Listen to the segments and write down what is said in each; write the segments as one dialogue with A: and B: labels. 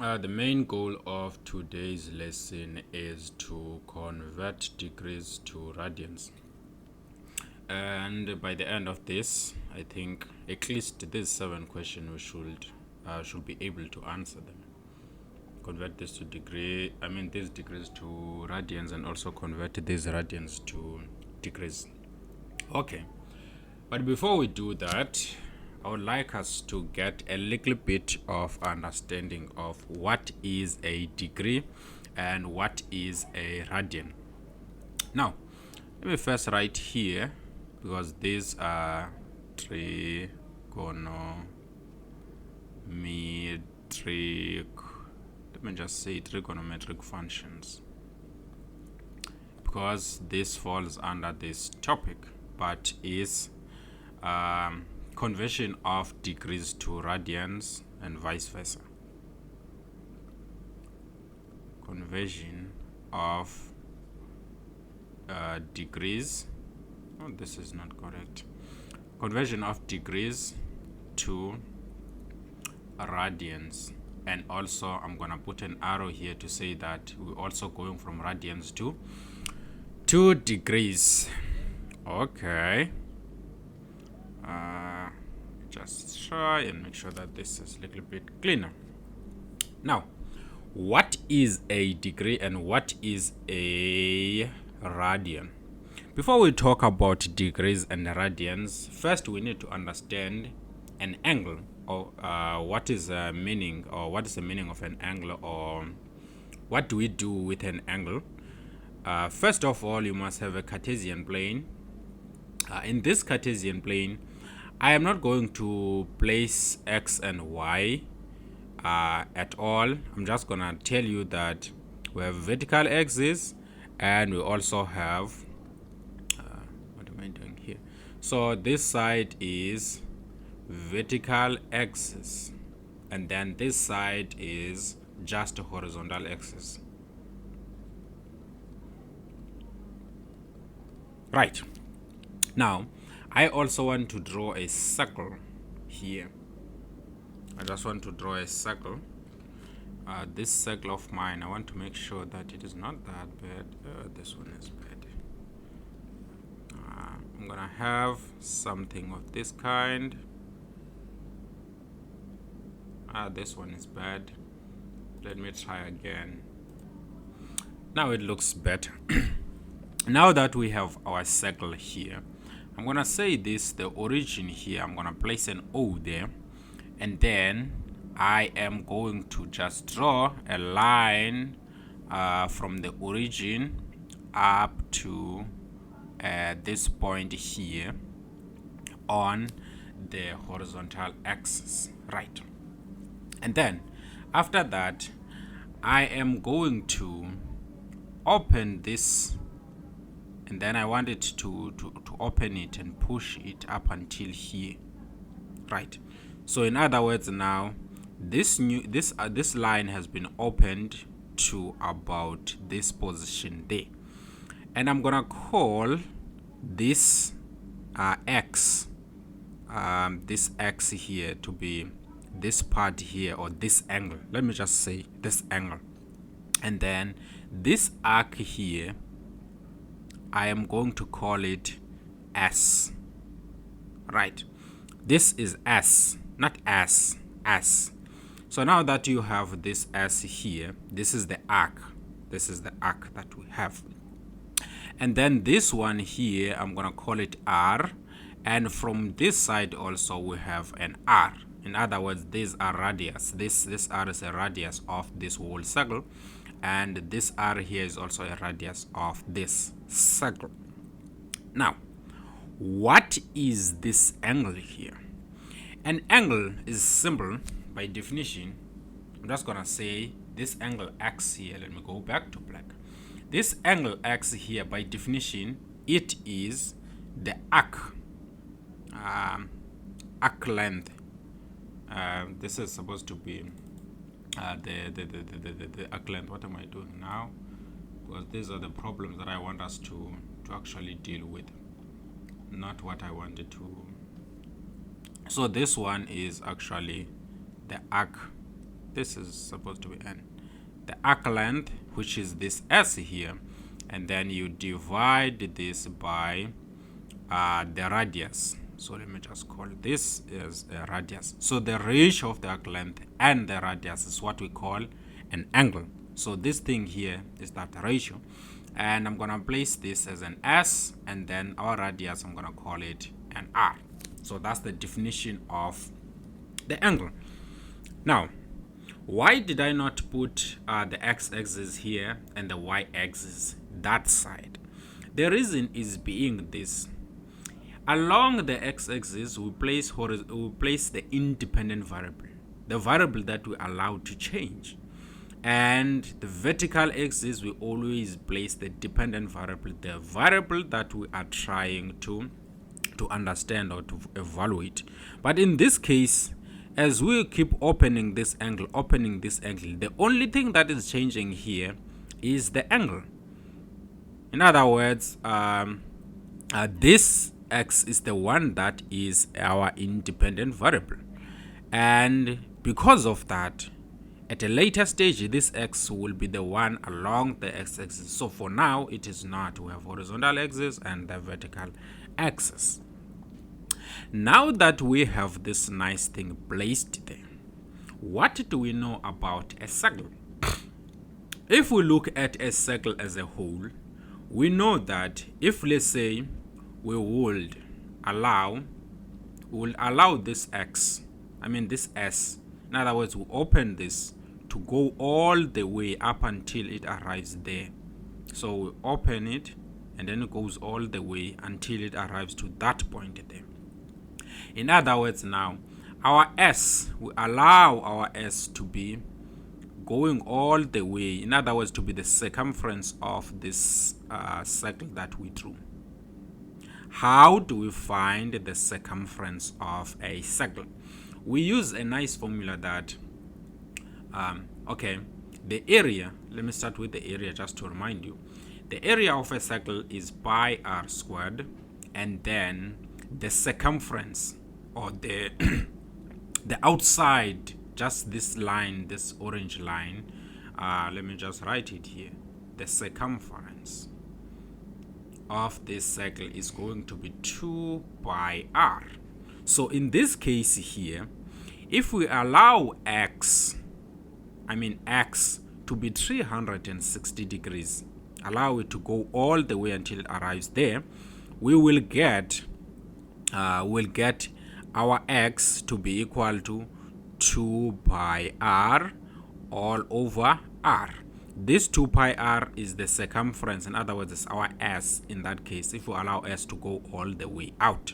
A: The main goal of today's lesson is to convert degrees to radians. And by the end of this, I think at least these 7 questions we should be able to answer them. Convert this to these degrees to radians, and also convert these radians to degrees. Okay, but before we do that, I would like us to get a little bit of understanding of what is a degree and what is a radian. Now, let me first write here, because these are trigonometric functions, because this falls under this topic, but is conversion of degrees to radians and vice versa. Conversion of degrees. Oh, this is not correct. Conversion of degrees to radians. And also, I'm gonna put an arrow here to say that we're also going from radians to 2 degrees. Okay. Just try and make sure that this is a little bit cleaner. Now, what is a degree and what is a radian? Before we talk about degrees and radians, first we need to understand an angle, or what is the meaning of an angle, or what do we do with an angle. First of all, you must have a Cartesian plane. In this Cartesian plane, I am not going to place x and y at all. I'm just gonna tell you that we have vertical axis and we also have what am I doing here? So this side is vertical axis, and then this side is just a horizontal axis. Right. Now, I also want to draw a circle here. I just want to draw a circle. This circle of mine, I want to make sure that it is not that bad. This one is bad. I'm gonna have something of this kind. This one is bad. Let me try again. Now it looks better. Now that we have our circle here, I'm gonna say this, the origin here, I'm gonna place an O there, and then I am going to just draw a line from the origin up to this point here on the horizontal axis, right? And then after that, I am going to open this, and then I want it to open it and push it up until here, right? So in other words, now this line has been opened to about this position there, and I'm gonna call this x, this x here to be this part here, or this angle. Let me just say this angle, and then this arc here, I am going to call it S, right? This is S, not S, S. So now that you have this S here, this is the arc. This is the arc that we have. And then this one here, I'm gonna call it R. And from this side also we have an R. In other words, these are radius. This R is a radius of this whole circle, and this R here is also a radius of this circle. Now, what is this angle here? An angle is simple by definition. I'm just gonna say this angle X here. Let me go back to black. This angle X here, by definition, it is the arc length. This is supposed to be the arc length. What am I doing now? Because these are the problems that I want us to actually deal with, not what I wanted to. So this one is actually the arc This is supposed to be n. The arc length, which is this s here, and then you divide this by the radius. So let me just call this as a radius. So the ratio of the arc length and the radius is what we call an angle. So this thing here is that ratio, and I'm gonna place this as an s, and then our radius, I'm gonna call it an r. So that's the definition of the angle. Now, why did I not put the x-axis here and the y-axis that side? The reason is being this. Along the x-axis, we place the independent variable, the variable that we allow to change. And the vertical axis, we always place the dependent variable, the variable that we are trying to understand or to evaluate. But in this case, as we keep opening this angle, the only thing that is changing here is the angle. In other words, this x is the one that is our independent variable, and because of that, at a later stage, this x will be the one along the x-axis. So for now, it is not. We have horizontal axis and the vertical axis. Now that we have this nice thing placed there, what do we know about a circle? If we look at a circle as a whole, we know that if, let's say, we would allow this x, this s, in other words, we open this to go all the way up until it arrives there. So we open it, and then it goes all the way until it arrives to that point there. In other words, now our s, we allow our s to be going all the way, in other words, to be the circumference of this circle that we drew. How do we find the circumference of a circle? We use a nice formula that the area, let me start with the area just to remind you. The area of a circle is pi r squared, and then the circumference, or the the outside, just this line, this orange line, let me just write it here. The circumference of this circle is going to be 2 pi r. So in this case here, if we allow x to be 360 degrees, allow it to go all the way until it arrives there, we will get our x to be equal to 2 pi r all over r. This 2 pi r is the circumference, in other words, it's our s in that case, if we allow s to go all the way out.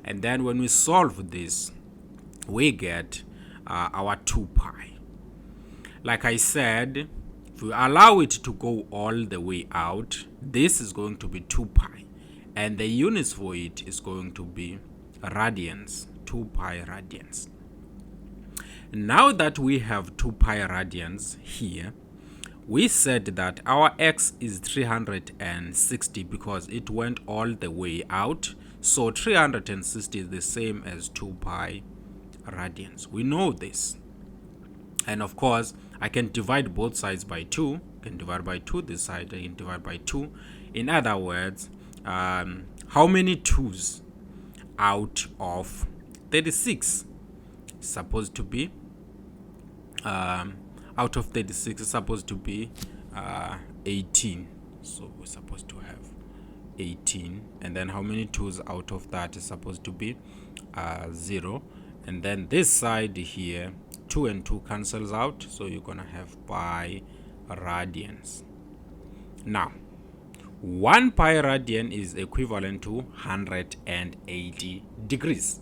A: And then when we solve this, we get our 2 pi. Like I said, if we allow it to go all the way out, this is going to be 2 pi. And the units for it is going to be radians, 2 pi radians. Now that we have 2 pi radians here, we said that our x is 360 because it went all the way out. So 360 is the same as 2 pi radians. We know this. And of course, I can divide both sides by 2. I can divide by 2 this side, I can divide by 2. In other words, how many 2's out of 36 is supposed to be out of 36 is supposed to be 18. So we're supposed to have 18, and then how many 2's out of that is supposed to be 0. And then this side here, 2 and 2 cancels out, so you're gonna have pi radians. Now 1 pi radian is equivalent to 180 degrees.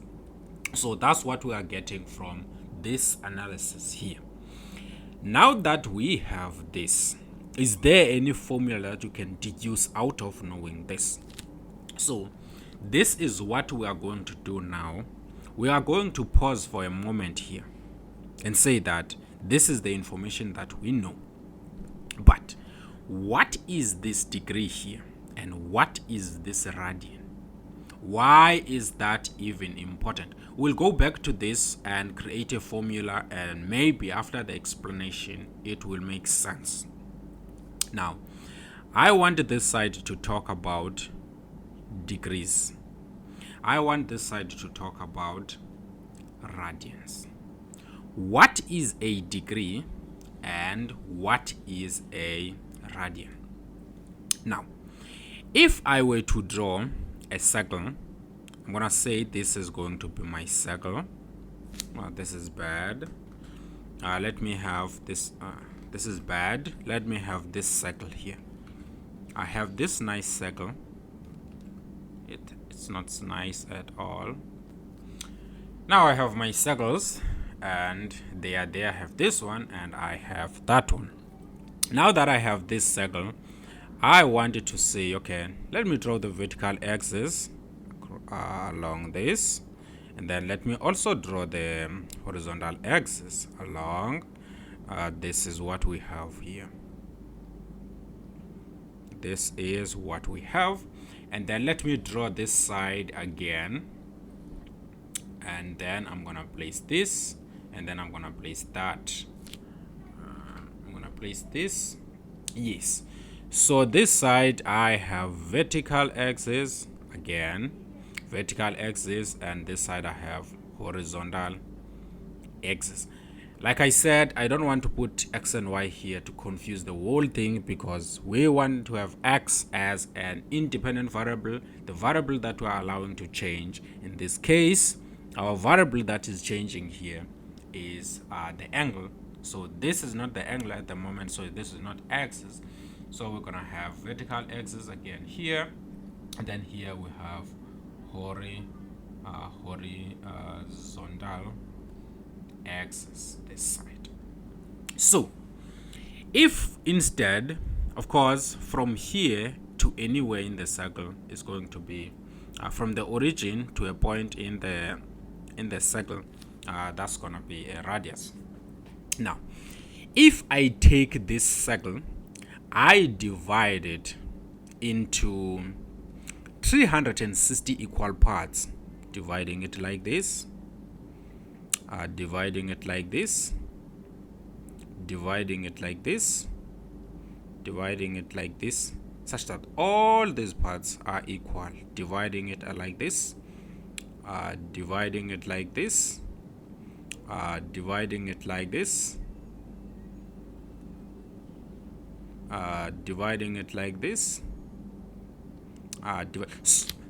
A: So that's what we are getting from this analysis here. Now that we have this, is there any formula that you can deduce out of knowing this? So this is what we are going to do now. We are going to pause for a moment here and say that this is the information that we know. But what is this degree here? And what is this radian? Why is that even important? we'll go back to this and create a formula, and maybe after the explanation it will make sense. Now I want this side to talk about degrees. I want this side to talk about radians. What is a degree and what is a radian? Now, if I were to draw a circle, I'm gonna say this is going to be my circle. This is bad. Let me have this. This is bad. Let me have this circle here. I have this nice circle. It's not nice at all. Now I have my circles, and they are there. I have this one and I have that one. Now that I have this circle, I wanted to say, okay, let me draw the vertical axis along this, and then let me also draw the horizontal axis along. This is what we have here. This is what we have. And then let me draw this side again, and then I'm gonna place this, and then I'm gonna place that. I'm gonna place this. Yes, so this side I have vertical axis again, vertical axis, and this side I have horizontal axis. Like I said, I don't want to put x and y here to confuse the whole thing, because we want to have x as an independent variable, the variable that we are allowing to change. In this case, our variable that is changing here is the angle. So this is not the angle at the moment, so this is not axis. So we're gonna have vertical axis again here, and then here we have horizontal axis this side. So if instead, of course, from here to anywhere in the circle is going to be from the origin to a point in the circle, that's gonna be a radius. Now if I take this circle, I divide it into 360 equal parts, dividing it like this, dividing it like this, dividing it like this, dividing it like this, such that all these parts are equal, dividing it like this, dividing it like this, dividing it like this, dividing it like this,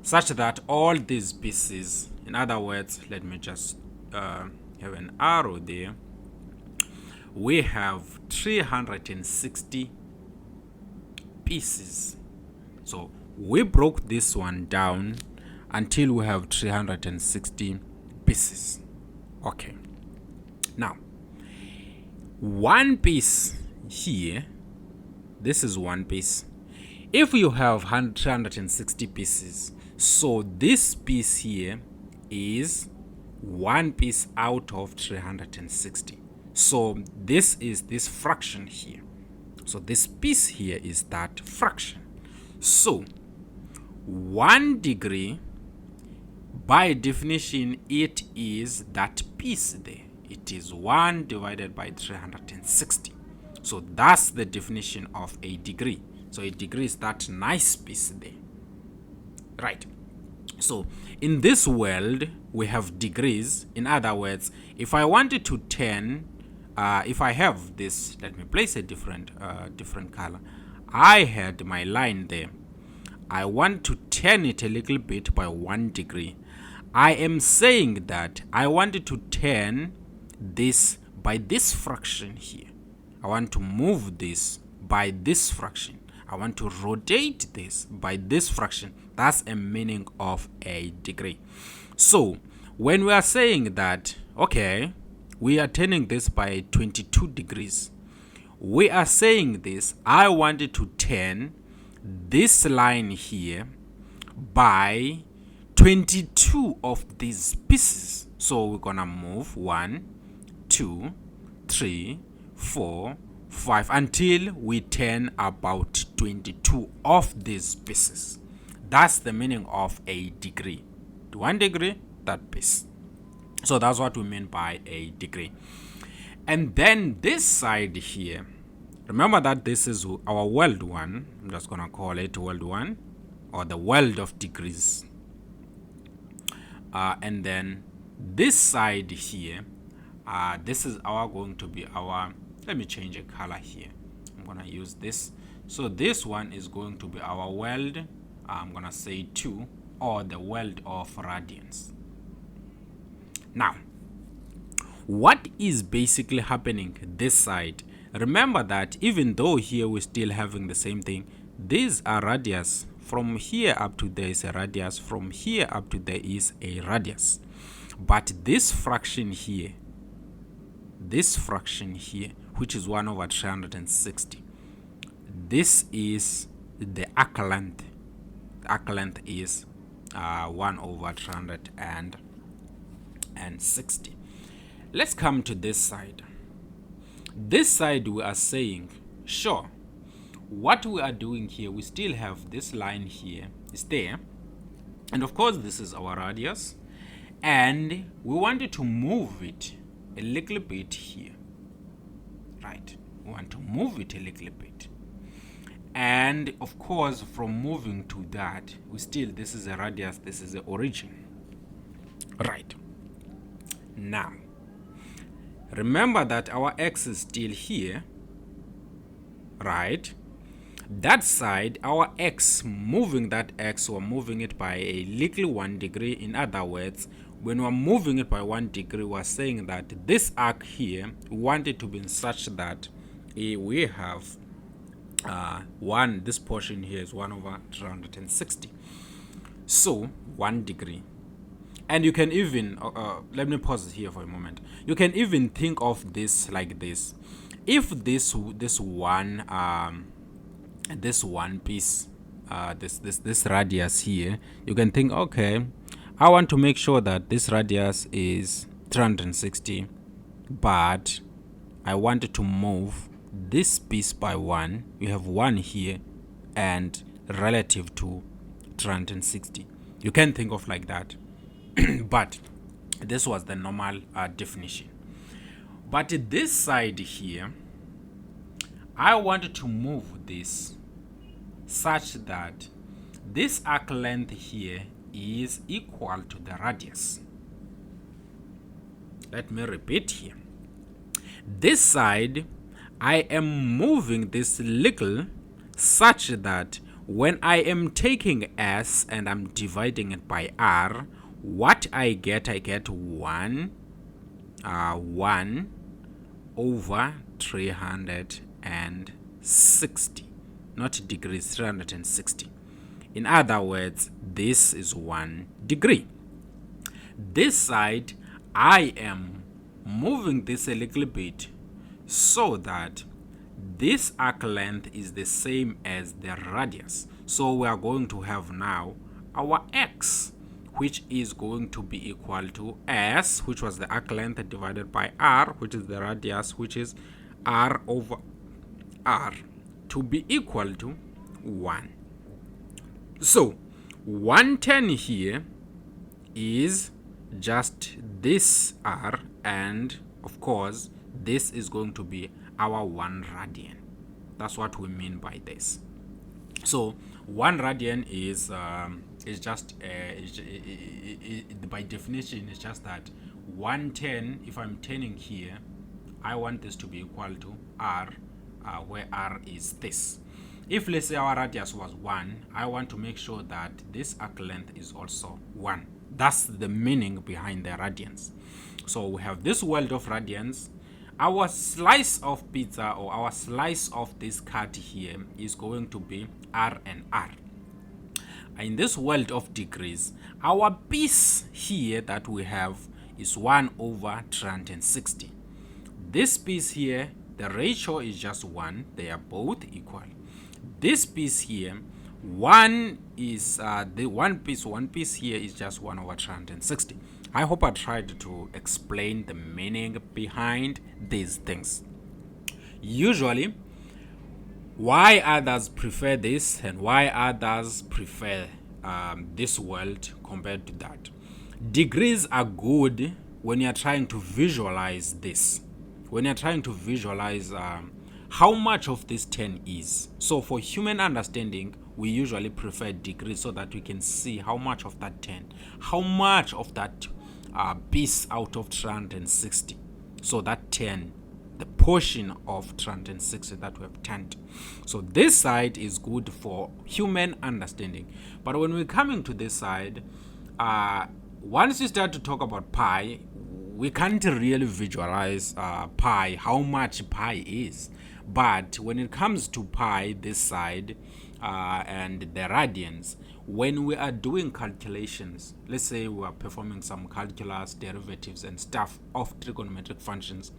A: such that all these pieces, in other words, let me just have an arrow there, we have 360 pieces. So we broke this one down until we have 360 pieces. Okay, now one piece here, this is one piece. If you have 360 pieces, so this piece here is one piece out of 360. So this is this fraction here. So this piece here is that fraction. So 1 degree, by definition, it is that piece there. It is 1 divided by 360. So that's the definition of a degree. So a degree is that nice piece there, right? So in this world we have degrees. In other words, if I wanted to turn, if I have this, let me place a different color. I had my line there. I want to turn it a little bit by 1 degree. I am saying that I wanted to turn this by this fraction here. I want to move this by this fraction. I want to rotate this by this fraction. That's a meaning of a degree. So when we are saying that, okay, we are turning this by 22 degrees, we are saying this, I wanted to turn this line here by 22 of these pieces. So we're gonna move 1, 2, 3, 4, 5 until we turn about 22 of these pieces. That's the meaning of a degree. 1 degree, that piece. So that's what we mean by a degree. And then this side here, remember that this is our world 1. I'm just going to call it world 1, or the world of degrees. And then this side here, this is going to be our, let me change a color here. I'm going to use this. So this one is going to be our world, I'm going to say 2, or the world of radians. Now, what is basically happening this side? Remember that even though here we're still having the same thing, these are radius. From here up to there is a radius. From here up to there is a radius. But this fraction here, which is 1 over 360, this is the arc length. The arc length is 1 over 360. Let's come to this side. This side we are saying, sure, what we are doing here, we still have this line here is there, and of course this is our radius, and we wanted to move it a little bit here, right? We want to move it a little bit, and of course from moving to that, we still, this is a radius, this is the origin, right? Now remember that our x is still here, right? That side, our x, moving that x, we're moving it by a little 1 degree. In other words, when we're moving it by 1 degree, we're saying that this arc here, we want it to be such that we have this portion here is 1 over 360. So 1 degree. And you can even, let me pause it here for a moment. You can even think of this like this. If this one piece, this radius here, you can think, okay, I want to make sure that this radius is 360, but I wanted to move this piece by 1. You have 1 here, and relative to 360. You can think of like that. But this was the normal definition. But this side here, I wanted to move this such that this arc length here is equal to the radius. Let me repeat here. This side, I am moving this little such that when I am taking S and I'm dividing it by R, what I get 1 over 360, not degrees, 360. In other words, this is 1 degree. This side, I am moving this a little bit so that this arc length is the same as the radius. So we are going to have now our x, which is going to be equal to S, which was the arc length, divided by R, which is the radius, which is R over R, to be equal to 1. So 110 here is just this R, and of course this is going to be our 1 radian. That's what we mean by this. So 1 radian is just by definition, it's just that 110, if I'm turning here, I want this to be equal to R, where R is this. If let's say our radius was 1, I want to make sure that this arc length is also 1. That's the meaning behind the radians. So we have this world of radians. Our slice of pizza, or our slice of this cut here, is going to be R and R. In this world of degrees, our piece here that we have is 1 over 360. This piece here, the ratio is just 1. They are both equal. This piece here, one piece here is just 1 over 360. I hope I tried to explain the meaning behind these things. Usually, why others prefer this and why others prefer this world compared to that. Degrees are good when you're trying to visualize this, when you're trying to visualize how much of this 10 is. So for human understanding, we usually prefer degrees so that we can see how much of that 10, how much of that piece out of 360. So that 10, the portion of 360 that we have turned. So this side is good for human understanding. But when we're coming to this side, once you start to talk about pi, we can't really visualize pi, how much pi is. But when it comes to pi, this side, and the radians, when we are doing calculations, let's say we are performing some calculus, derivatives and stuff of trigonometric functions,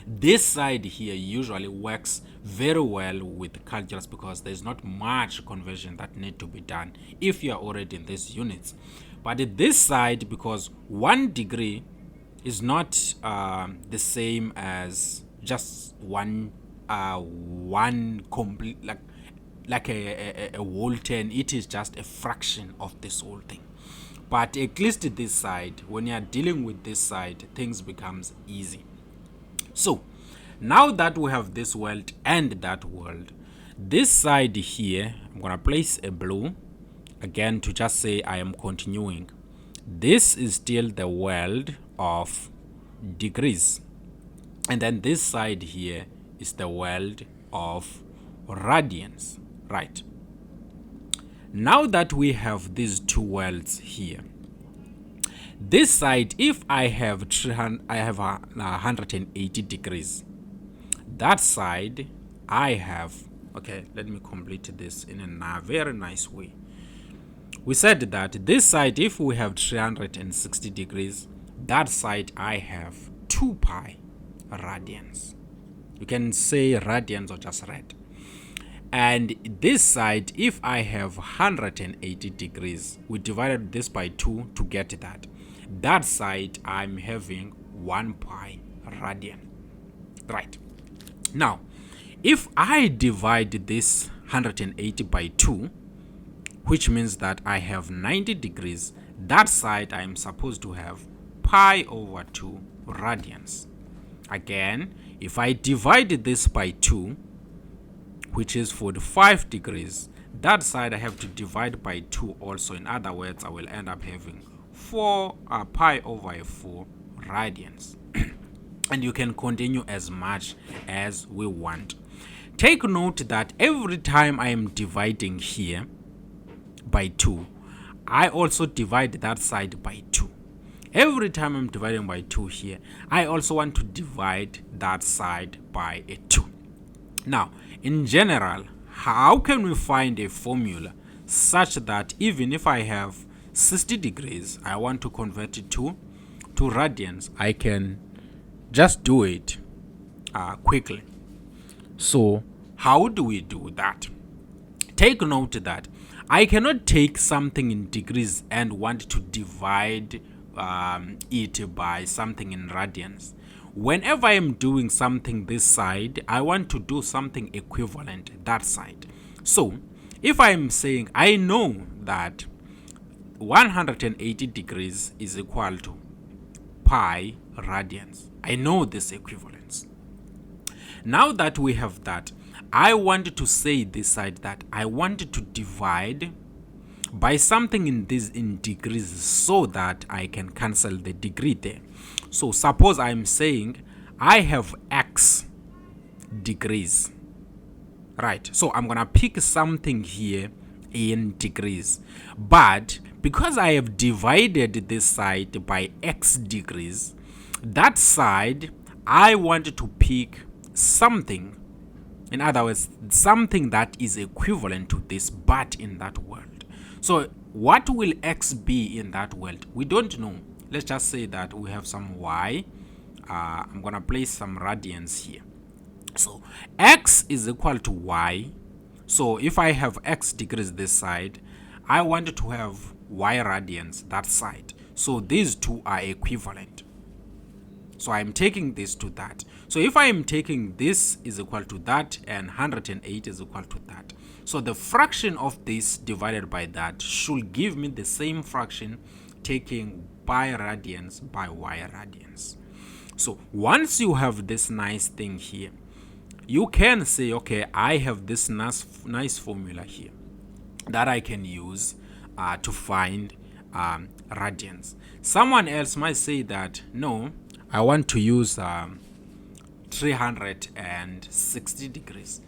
A: this side here usually works very well with calculus because there's not much conversion that need to be done if you are already in these units. But this side, because 1 degree is not the same as just one complete, like a whole 10. It is just a fraction of this whole thing. But at least this side, when you are dealing with this side, things becomes easy. So now that we have this world and that world, this side here, I'm gonna place a blue again to just say I am continuing. This is still the world of degrees, and then this side here is the world of radians. Right, now that we have these two worlds here, this side, if I have 180 degrees, that side I have, okay, let me complete this in a very nice way. We said that this side, if we have 360 degrees, that side I have 2 pi radians. You can say radians or just rad. And this side, if I have 180 degrees, we divided this by 2 to get that. That side I'm having 1 pi radian. Right. Now, if I divide this 180 by 2, which means that I have 90 degrees, that side I am supposed to have pi over 2 radians. Again, if I divide this by 2, which is 45 degrees, that side I have to divide by 2 also. In other words, I will end up having 4 pi over 4 radians. And you can continue as much as we want. Take note that every time I am dividing here by 2, I also divide that side by 2. Every time I'm dividing by 2 here, I also want to divide that side by a 2. Now, in general, how can we find a formula such that even if I have 60 degrees, I want to convert it to radians, I can just do it quickly. So how do we do that? Take note that I cannot take something in degrees and want to divide it by something in radians. Whenever I am doing something this side, I want to do something equivalent that side. So if I am saying I know that 180 degrees is equal to pi radians, I know this equivalence. Now that we have that, I want to say this side that I want to divide by something in degrees so that I can cancel the degree there. So suppose I'm saying I have x degrees, right? So I'm gonna pick something here in degrees, but because I have divided this side by x degrees, that side I want to pick something, in other words, something that is equivalent to this but in that world. So what will x be in that world? We don't know. Let's just say that we have some y. I'm gonna place some radians here. So x is equal to y. So if I have x degrees this side, I want to have y radians that side. So these two are equivalent. So I'm taking this to that. So if I am taking this is equal to that and 108 is equal to that. So the fraction of this divided by that should give me the same fraction taking pi radians by y radians. So once you have this nice thing here, you can say, okay, I have this nice formula here that I can use to find radians. Someone else might say that, no, I want to use 360 degrees.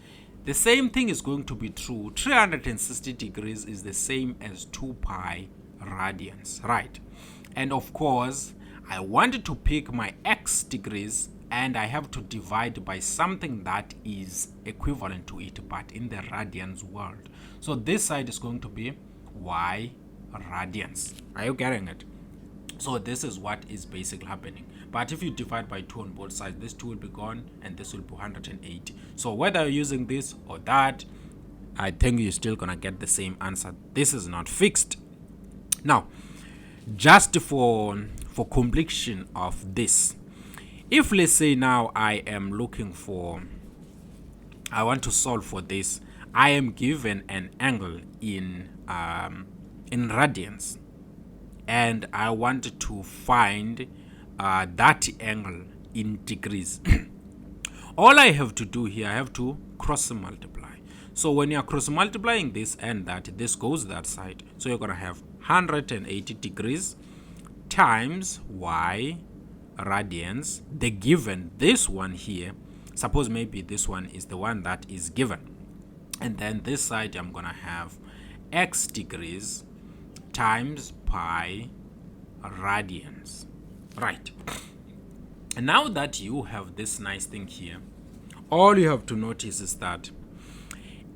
A: The same thing is going to be true. 360 degrees is the same as 2 pi radians, right? And of course, I wanted to pick my x degrees, and I have to divide by something that is equivalent to it, but in the radians world. So this side is going to be y radians. Are you getting it? So this is what is basically happening. But if you divide by 2 on both sides, this 2 will be gone and this will be 180. So whether you're using this or that, I think you're still gonna get the same answer. This is not fixed. Now, just for completion of this, if let's say now I am looking for, I want to solve for this, I am given an angle in radians, and I want to find that angle in degrees. All I have to do here, I have to cross multiply. So when you're cross multiplying this and that, this goes that side. So you're gonna have 180 degrees times y radians, the given, this one here. Suppose maybe this one is the one that is given. And then this side I'm gonna have x degrees times pi radians. Right. And now that you have this nice thing here, all you have to notice is that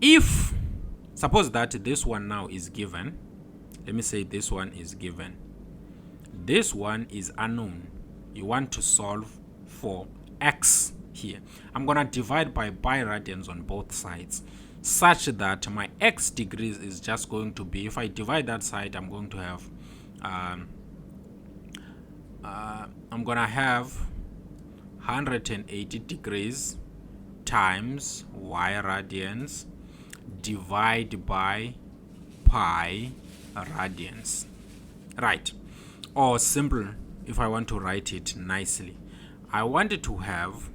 A: if, suppose that this one now is given, let me say this one is given, this one is unknown, you want to solve for x here, I'm gonna divide by pi radians on both sides, such that my x degrees is just going to be, if I divide that side, I'm going to have I'm gonna have 180 degrees times y radians divide by pi radians, right? Or simple, if I want to write it nicely, I wanted to have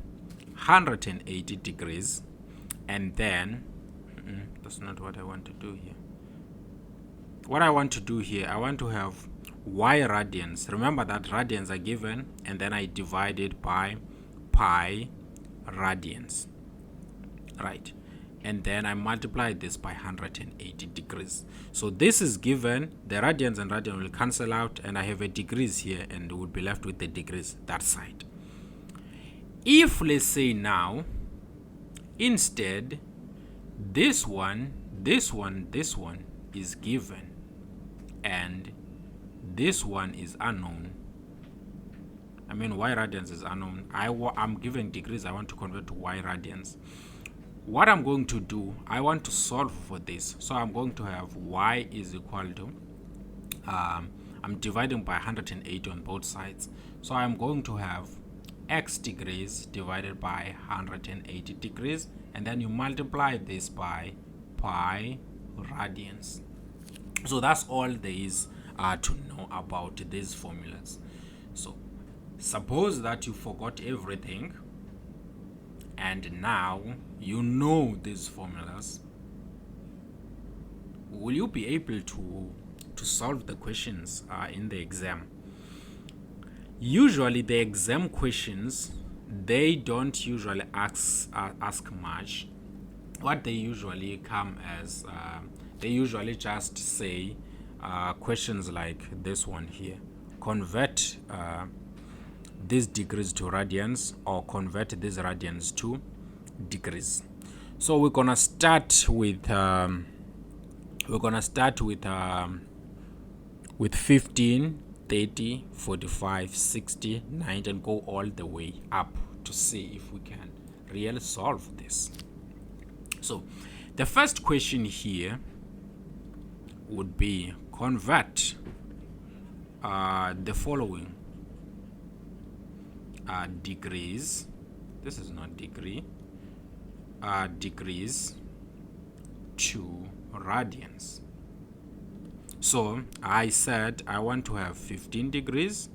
A: 180 degrees, and then that's not what I want to do here. What I want to do here, I want to have y radians. Remember that radians are given, and then I divide it by pi radians, right? And then I multiply this by 180 degrees. So this is given, the radians and radian will cancel out, and I have a degrees here, and we'll be left with the degrees that side. If let's say now, instead, this one is given, and this one is unknown. I mean, y radians is unknown. I'm given degrees, I want to convert to y radians. What I'm going to do, I want to solve for this. So I'm going to have y is equal to, I'm dividing by 180 on both sides. So I'm going to have x degrees divided by 180 degrees, and then you multiply this by pi radians. So that's all there is to know about these formulas. So suppose that you forgot everything, and now you know these formulas. Will you be able to solve the questions in the exam? Usually the exam questions, they don't usually ask much. What they usually come as, they usually just say questions like this one here: convert these degrees to radians, or convert these radians to degrees. So we're gonna start with 15, 30, 45, 60, 90, and go all the way up to see if we can really solve this. So the first question here would be convert the following degrees, this is not degree, degrees to radians. So I said I want to have 15 degrees,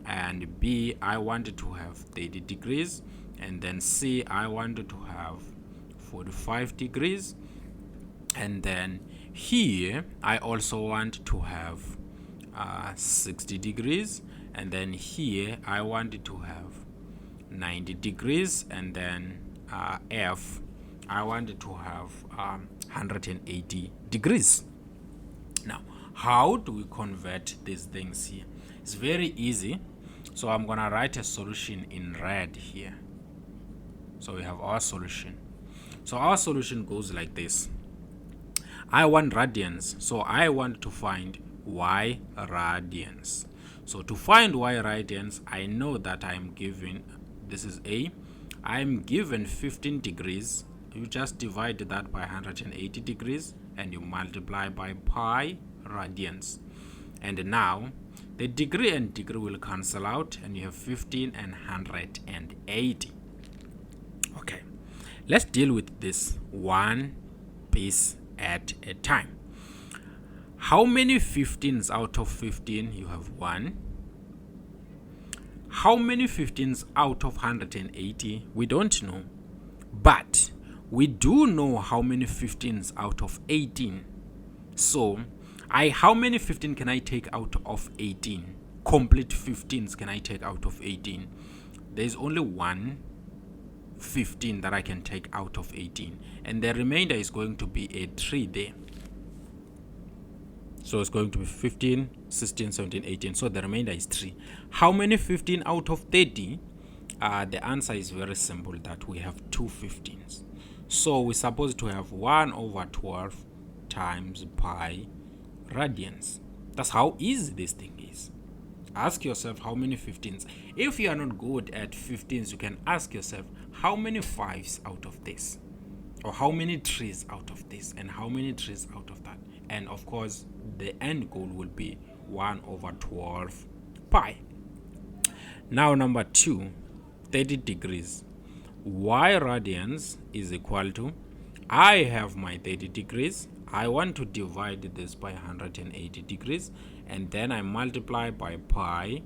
A: and B, I wanted to have 30 degrees, and then C, I wanted to have 45 degrees, and then here I also want to have 60 degrees, and then here I wanted to have 90 degrees, and then F, I wanted to have 180 degrees. Now, how do we convert these things here? It's very easy. So I'm gonna write a solution in red here. So we have our solution. So our solution goes like this. I want radians, so I want to find y radians. So to find y radians, I know that I'm given, this is A, I'm given 15 degrees. You just divide that by 180 degrees and you multiply by pi radians. And now the degree and degree will cancel out, and you have 15 and 180. Okay, let's deal with this one piece at a time. How many 15s out of 15? You have 1. How many 15s out of 180? We don't know, but we do know how many 15s out of 18. So how many 15 can I take out of 18? Complete 15s can I take out of 18? There's only one 15 that I can take out of 18, and the remainder is going to be a 3 there. So it's going to be 15, 16, 17, 18. So the remainder is 3. How many 15 out of 30? The answer is very simple, that we have 2 15s. So we're supposed to have 1 over 12 times pi radians. That's how easy this thing is. Ask yourself how many 15s. If you are not good at 15s, you can ask yourself how many 5s out of this, or how many 3s out of this, and how many 3s out of that. And of course, the end goal will be 1 over 12 pi. Now number 2, 30 degrees. Y radians is equal to, I have my 30 degrees. I want to divide this by 180 degrees, and then I multiply by pi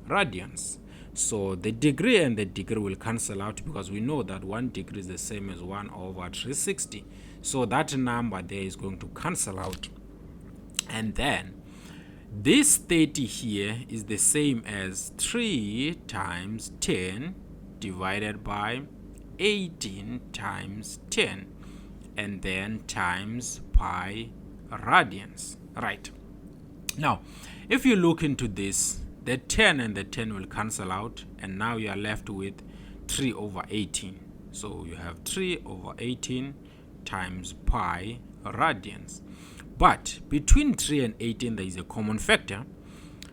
A: radians. So the degree and the degree will cancel out, because we know that 1 degree is the same as 1 over 360. So that number there is going to cancel out. And then this 30 here is the same as 3 times 10 divided by 18 times 10, and then times pi radians. Right. Now, if you look into this, the 10 and the 10 will cancel out, and now you are left with 3 over 18. So you have 3 over 18 times pi radians. But between 3 and 18, there is a common factor.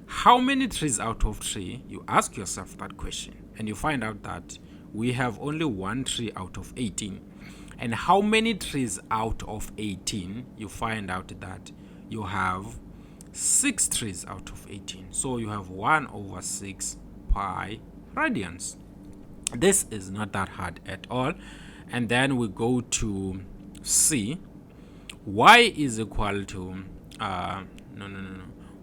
A: How many 3s out of 3? You ask yourself that question, and you find out that we have only 1 3 out of 18. And how many 3s out of 18? You find out that you have 6 3s out of 18. So you have 1 over 6 pi radians. This is not that hard at all. And then we go to C. Y is equal to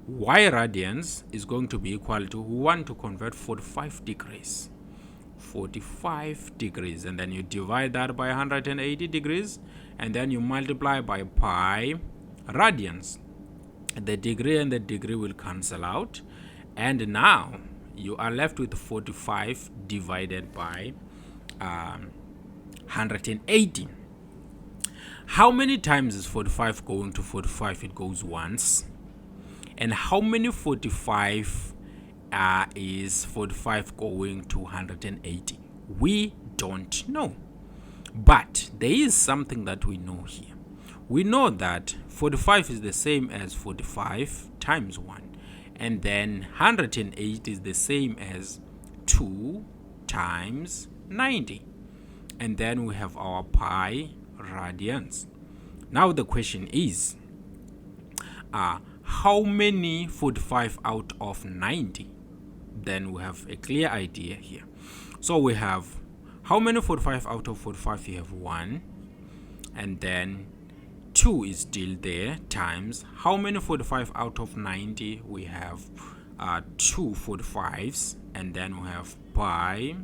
A: y radians is going to be equal to, we want to convert 45 degrees, and then you divide that by 180 degrees, and then you multiply by pi radians. The degree and the degree will cancel out, and now you are left with 45 divided by 180. How many times is 45 going to 45? It goes once. And how many 45 is 45 going to 180? We don't know. But there is something that we know here. We know that 45 is the same as 45 times 1. And then 108 is the same as 2 times 90. And then we have our pi radians. Now the question is, how many 45 out of 90? Then we have a clear idea here. So we have, how many 45 out of 45? You have 1. And then 2 is still there, times how many 45 out of 90? We have 2 45s, and then we have pi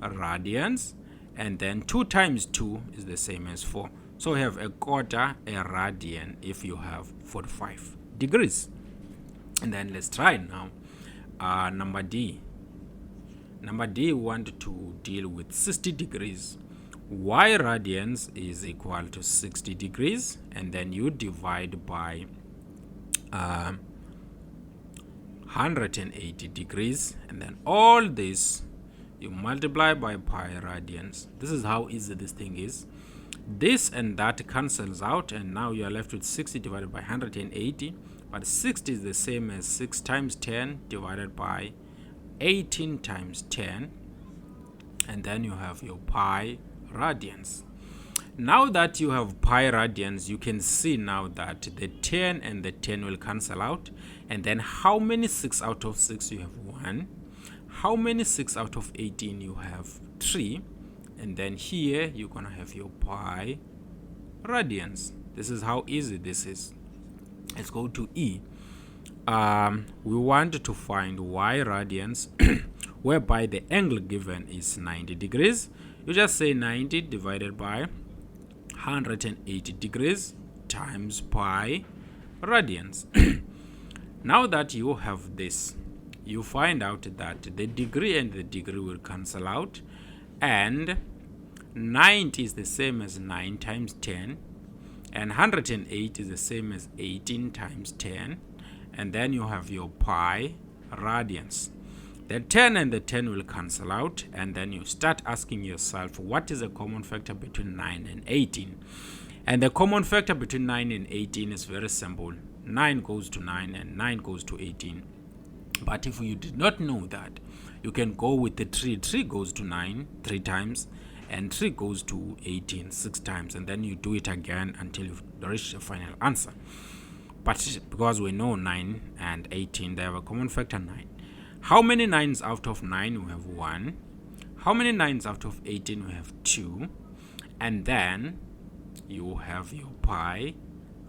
A: radians, and then 2 times 2 is the same as 4. So we have a quarter a radian if you have 45 degrees. And then let's try now. Number D. Number D, we want to deal with 60 degrees. Y radians is equal to 60 degrees, and then you divide by 180 degrees, and then all this you multiply by pi radians. This is how easy this thing is. This and that cancels out, and now you are left with 60 divided by 180. But 60 is the same as 6 times 10 divided by 18 times 10, and then you have your pi radians. Now that you have pi radians, you can see now that the 10 and the 10 will cancel out, and then how many 6 out of 6? You have 1. How many 6 out of 18? You have 3. And then here you're gonna have your pi radians. This is how easy this is. Let's go to E. We want to find y radians whereby the angle given is 90 degrees. You just say 90 divided by 180 degrees times pi radians. Now that you have this, you find out that the degree and the degree will cancel out, and 90 is the same as 9 times 10, and 108 is the same as 18 times 10, and then you have your pi radians. The 10 and the 10 will cancel out, and then you start asking yourself, what is the common factor between 9 and 18? And the common factor between 9 and 18 is very simple. 9 goes to 9 and 9 goes to 18. But if you did not know that, you can go with the 3. 3 goes to 9 3 times, and 3 goes to 18 6 times, and then you do it again until you reach the final answer. But because we know 9 and 18, they have a common factor 9. How many 9s out of 9? We have 1. How many 9s out of 18? We have 2. And then you have your pi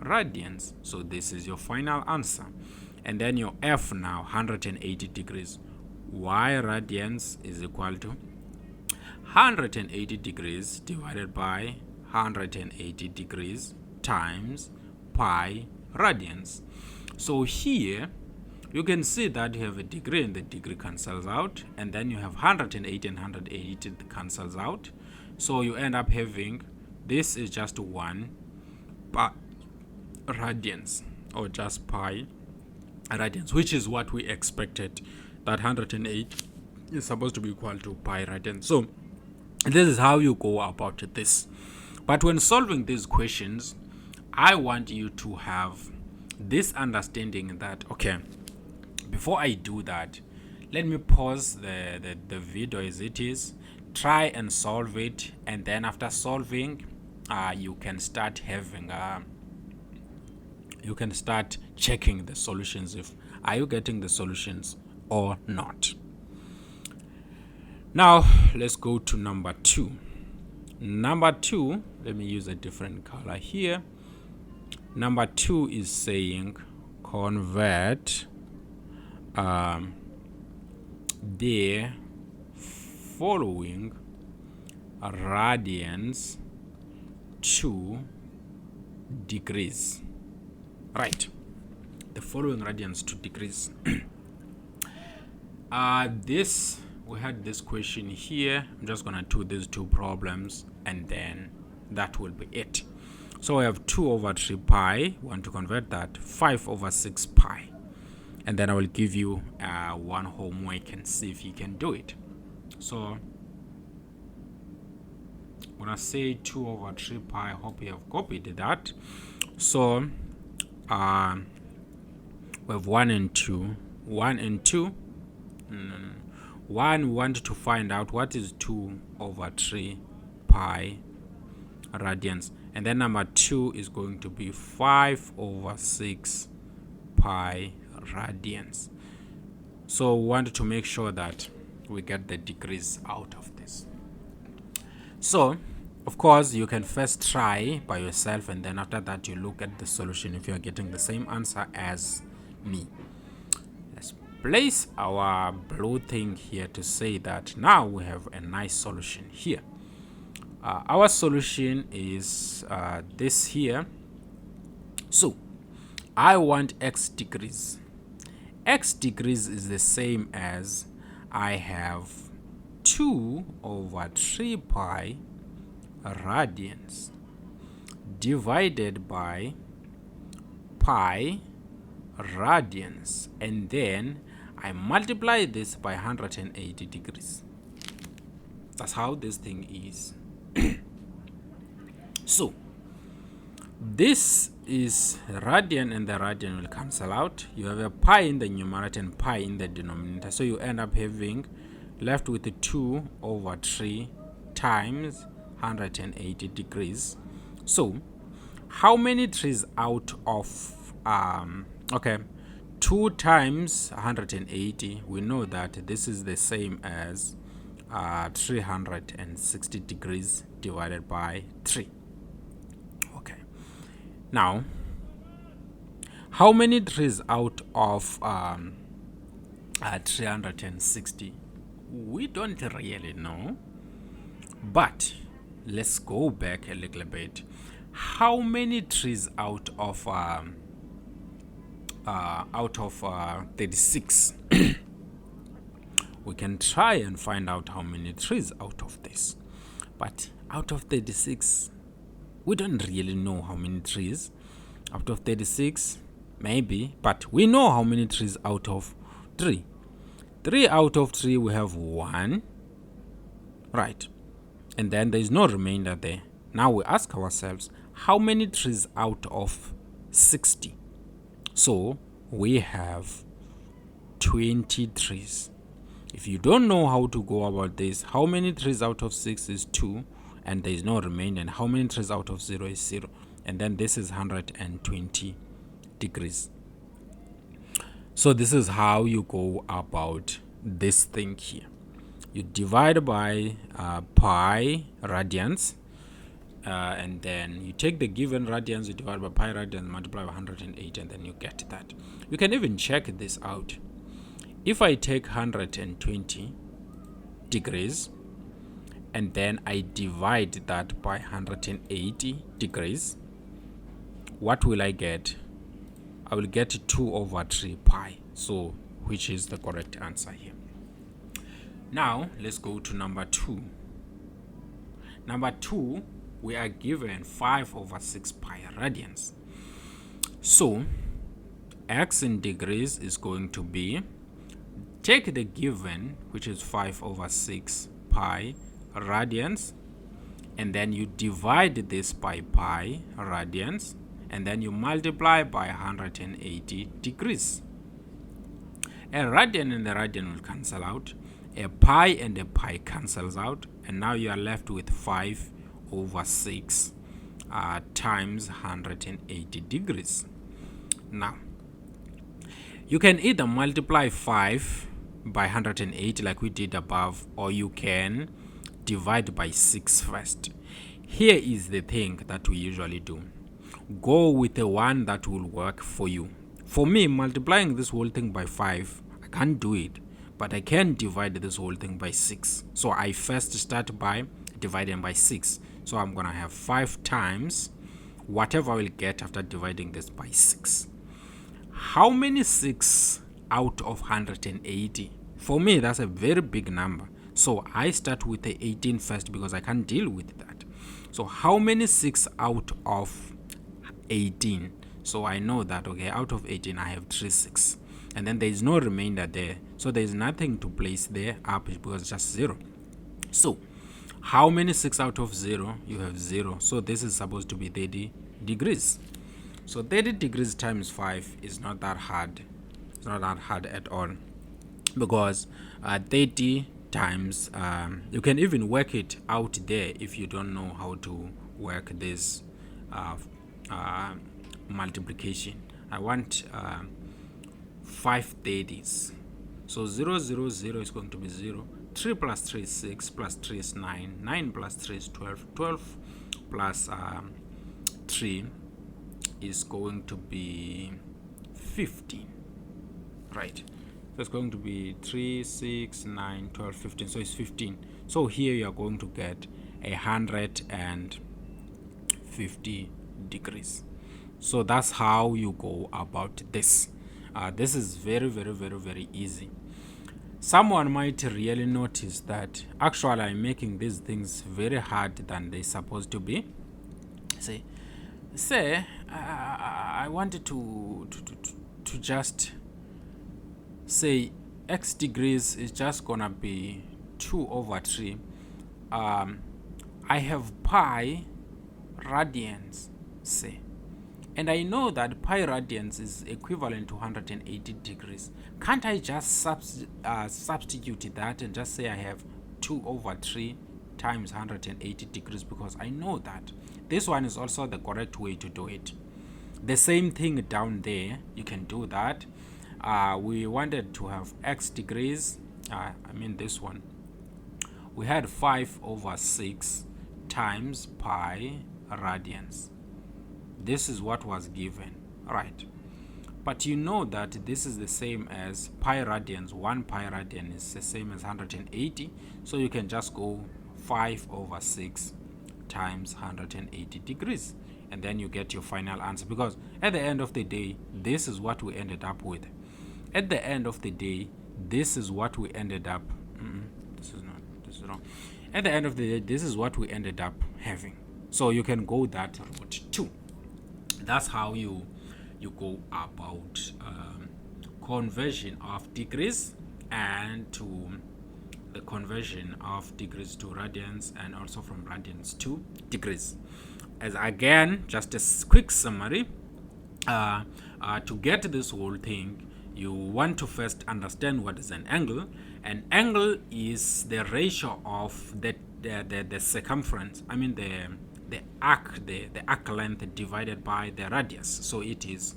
A: radians. So this is your final answer. And then your F now, 180 degrees. Y radians is equal to 180 degrees divided by 180 degrees times pi radians. So here you can see that you have a degree and the degree cancels out, and then you have 180 and 180 cancels out. So you end up having, this is just 1 pi radians, or just pi radians, which is what we expected, that 108 is supposed to be equal to pi radians. So this is how you go about this. But when solving these questions, I want you to have this understanding that, okay, before I do that, let me pause the video as it is, try and solve it, and then after solving, you can start having you can start checking the solutions, if are you getting the solutions or not. Now let's go to number 2. Number 2, let me use a different color here. Number 2 is saying convert the following radians to degrees. Right, the following radians to degrees. This, we had this question here. I'm just gonna do these 2 problems, and then that will be it. So we have 2 over 3 pi. We want to convert that 5 over 6 pi, and then I will give you one homework and see if you can do it. So I'm gonna say 2 over 3 pi. I hope you have copied that. So we have 1 and 2. 1 and 2. 1, we want to find out what is 2 over 3 pi radians, and then number 2 is going to be 5 over 6 pi radians. So we want to make sure that we get the degrees out of this. So Of course, you can first try by yourself, and then after that you look at the solution if you are getting the same answer as me. Let's place our blue thing here to say that now we have a nice solution here. Our solution is this here. So I want x degrees. X degrees is the same as I have 2 over 3 pi radians divided by pi radians, and then I multiply this by 180 degrees. That's how this thing is. So this is radian, and the radian will cancel out. You have a pi in the numerator and pi in the denominator, so you end up having left with 2 over 3 times 180 degrees. So how many 3's out of 2 times 180? We know that this is the same as 360 degrees divided by 3. Okay, now how many 3's out of 360? We don't really know, but let's go back a little bit. How many 3's out of 36? We can try and find out how many 3's out of this, but out of 36 we don't really know how many 3's out of 36, maybe, but we know how many 3's out of 3. 3 out of 3 we have 1, right? And then there is no remainder there. Now we ask ourselves, how many 3's out of 60? So we have 20 3's. If you don't know how to go about this, how many 3's out of 6 is 2, and there is no remainder, and how many 3's out of 0 is 0, and then this is 120 degrees. So this is how you go about this thing here. You divide by pi radians, and then you take the given radians, you divide by pi radians, multiply by 108, and then you get that. You can even check this out. If I take 120 degrees and then I divide that by 180 degrees, what will I get? I will get 2 over 3 pi, so which is the correct answer here. Now let's go to number 2. Number 2, we are given 5 over 6 pi radians. So x in degrees is going to be, take the given, which is 5 over 6 pi radians, and then you divide this by pi radians, and then you multiply by 180 degrees. A radian and the radian will cancel out. A pi and a pi cancels out, and now you are left with 5 over 6 times 180 degrees. Now you can either multiply 5 by 180 like we did above, or you can divide by 6 first. Here is the thing that we usually do. Go with the one that will work for you. For me, multiplying this whole thing by 5, I can't do it, but I can divide this whole thing by 6. So I first start by dividing by 6. So I'm gonna have 5 times whatever I will get after dividing this by 6. How many 6 out of 180? For me, that's a very big number. So I start with the 18 first because I can't deal with that. So how many 6 out of 18? So I know that, okay, out of 18 I have 3 6, and then there is no remainder there, so there is nothing to place there up because it's just 0. So how many 6 out of 0? You have 0, so this is supposed to be 30 degrees. So 30 degrees times 5 is not that hard. It's not that hard at all, because 30 times, you can even work it out there if you don't know how to work this multiplication. I want 5 30s. So 0 0 0 is going to be 0. 3 plus 3 is 6, plus 3 is 9, 9 plus 3 is 12, 12 plus 3 is going to be 15, right? So it's going to be 3, 6, 9, 12, 15, so it's 15. So here you are going to get 150 degrees. So that's how you go about this. This is very easy. Someone might really notice that actually I'm making these things very hard than they're supposed to be. Say I wanted to just say x degrees is just gonna be 2 over 3. I have pi radians, say, and I know that pi radians is equivalent to 180 degrees. Can't I just substitute that and just say I have 2 over 3 times 180 degrees, because I know that this one is also the correct way to do it. The same thing down there, you can do that. We wanted to have x degrees, this one. We had 5 over 6 times pi radians. This is what was given, right? But you know that this is the same as pi radians. 1 pi radian is the same as 180, so you can just go 5 over 6 times 180 degrees, and then you get your final answer, because at the end of the day, this is what we ended up with. At the end of the day, this is what we ended up this is wrong. At the end of the day, this is what we ended up having. So you can go that route too. That's how you go about conversion of degrees, and to the conversion of degrees to radians, and also from radians to degrees. As again, just a quick summary, to get this whole thing, you want to first understand what is an angle. An angle is the ratio of the circumference, the arc, the arc length divided by the radius. So it is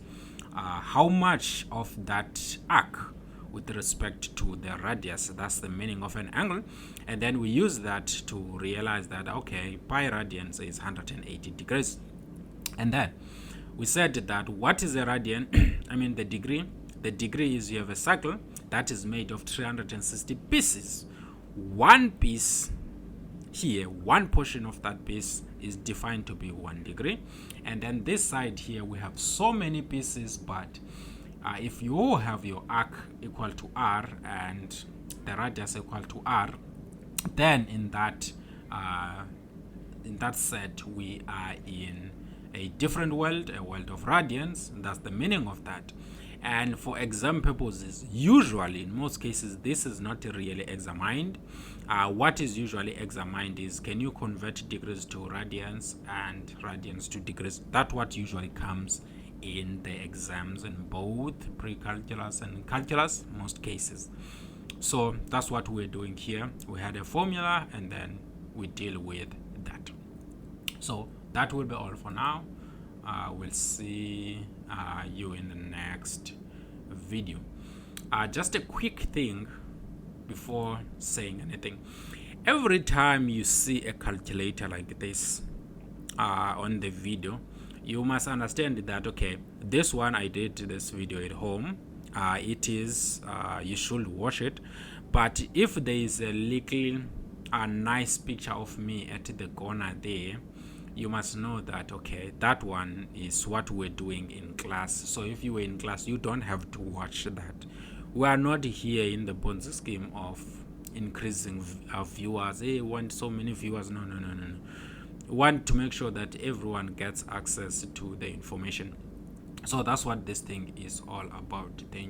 A: how much of that arc with respect to the radius. That's the meaning of an angle. And then we use that to realize that, okay, pi radians is 180 degrees. And then we said that what is a radian? The degree. The degree is, you have a circle that is made of 360 pieces. One piece here, one portion of that piece is defined to be 1 degree. And then this side here, we have so many pieces, but if you have your arc equal to r and the radius equal to r, then in that set, we are in a different world, a world of radians. That's the meaning of that. And for exam purposes, usually in most cases, this is not really examined. What is usually examined is, can you convert degrees to radians and radians to degrees? That's what usually comes in the exams in both pre-calculus and calculus, most cases. So that's what we're doing here. We had a formula, and then we deal with that. So that will be all for now. We'll see you in the next video. Just a quick thing before saying anything. Every time you see a calculator like this on the video, you must understand that, okay, this one, I did this video at home. It is you should watch it, but if there is a little nice picture of me at the corner there, you must know that, okay, that one is what we're doing in class. So if you were in class, you don't have to watch that. We are not here in the Ponzi scheme of increasing our viewers. Hey, want so many viewers. No. We want to make sure that everyone gets access to the information. So that's what this thing is all about. Thank you.